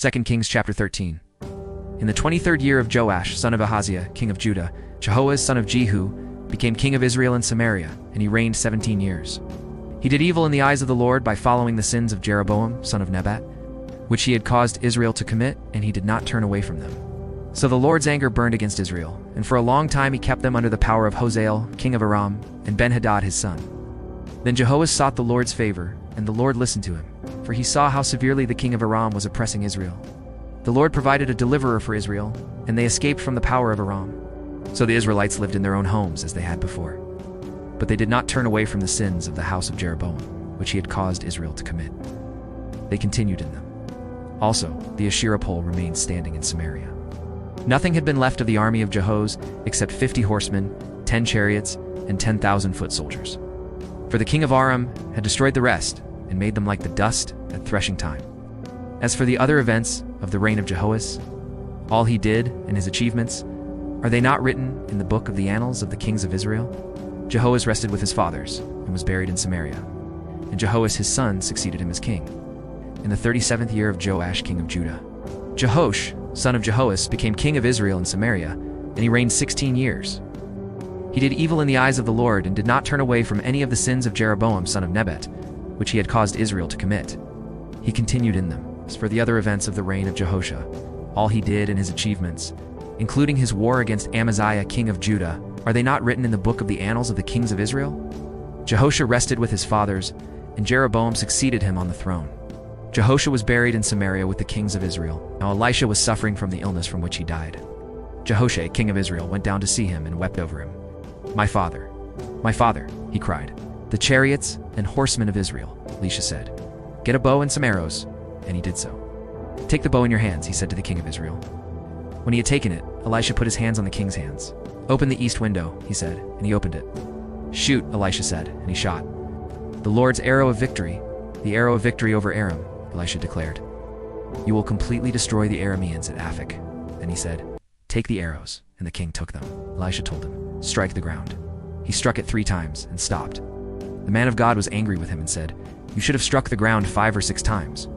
2 Kings chapter 13. In the 23rd year of Joash, son of Ahaziah, king of Judah, Jehoahaz, son of Jehu, became king of Israel in Samaria, and he reigned 17 years. He did evil in the eyes of the Lord by following the sins of Jeroboam, son of Nebat, which he had caused Israel to commit, and he did not turn away from them. So the Lord's anger burned against Israel, and for a long time he kept them under the power of Hazael, king of Aram, and Ben-Hadad his son. Then Jehoash sought the Lord's favor, and the Lord listened to him, for he saw how severely the king of Aram was oppressing Israel. The Lord provided a deliverer for Israel, and they escaped from the power of Aram. So the Israelites lived in their own homes as they had before. But they did not turn away from the sins of the house of Jeroboam, which he had caused Israel to commit. They continued in them. Also, the Asherah pole remained standing in Samaria. Nothing had been left of the army of Jehoahaz except 50 horsemen, 10 chariots, and 10,000 foot soldiers. For the king of Aram had destroyed the rest and made them like the dust at threshing time. As for the other events of the reign of Jehoash, all he did and his achievements, are they not written in the book of the annals of the kings of Israel? Jehoash rested with his fathers and was buried in Samaria. And Jehoash his son succeeded him as king. In the 37th year of Joash king of Judah, Jehoash, son of Jehoash, became king of Israel in Samaria, and he reigned 16 years. He did evil in the eyes of the Lord and did not turn away from any of the sins of Jeroboam son of Nebat, which he had caused Israel to commit. He continued in them. As for the other events of the reign of Jehoash, all he did and his achievements, including his war against Amaziah king of Judah, are they not written in the book of the annals of the kings of Israel? Jehoash rested with his fathers, and Jeroboam succeeded him on the throne. Jehoash was buried in Samaria with the kings of Israel. Now Elisha was suffering from the illness from which he died. Jehoash, king of Israel, went down to see him and wept over him. My father, he cried. The chariots and horsemen of Israel, Elisha said. Get a bow and some arrows. And he did so. Take the bow in your hands, he said to the king of Israel. When he had taken it, Elisha put his hands on the king's hands. Open the east window, he said, and he opened it. Shoot, Elisha said, and he shot. The Lord's arrow of victory, the arrow of victory over Aram, Elisha declared. You will completely destroy the Arameans at Aphek. Then he said, take the arrows, and the king took them. Elisha told him, strike the ground. He struck it 3 times and stopped. The man of God was angry with him and said, you should have struck the ground 5 or 6 times.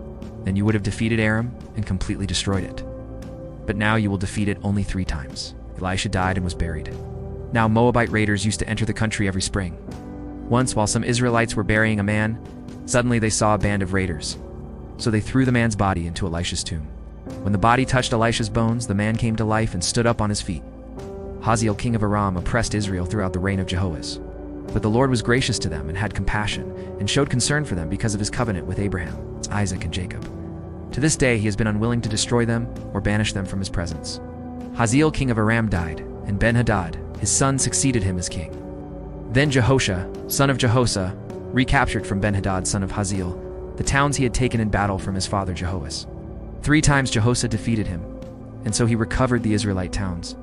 Then you would have defeated Aram and completely destroyed it. But now you will defeat it only 3 times. Elisha died and was buried. Now Moabite raiders used to enter the country every spring. Once, while some Israelites were burying a man, suddenly they saw a band of raiders. So they threw the man's body into Elisha's tomb. When the body touched Elisha's bones, the man came to life and stood up on his feet. Hazael, king of Aram, oppressed Israel throughout the reign of Jehoahaz. But the Lord was gracious to them and had compassion, and showed concern for them because of his covenant with Abraham, Isaac, and Jacob. To this day he has been unwilling to destroy them or banish them from his presence. Hazael, king of Aram, died, and Ben-Hadad, his son, succeeded him as king. Then Jehoash, son of Jehoahaz, recaptured from Ben-Hadad, son of Hazael, the towns he had taken in battle from his father Jehoash. 3 times Jehoash defeated him, and so he recovered the Israelite towns.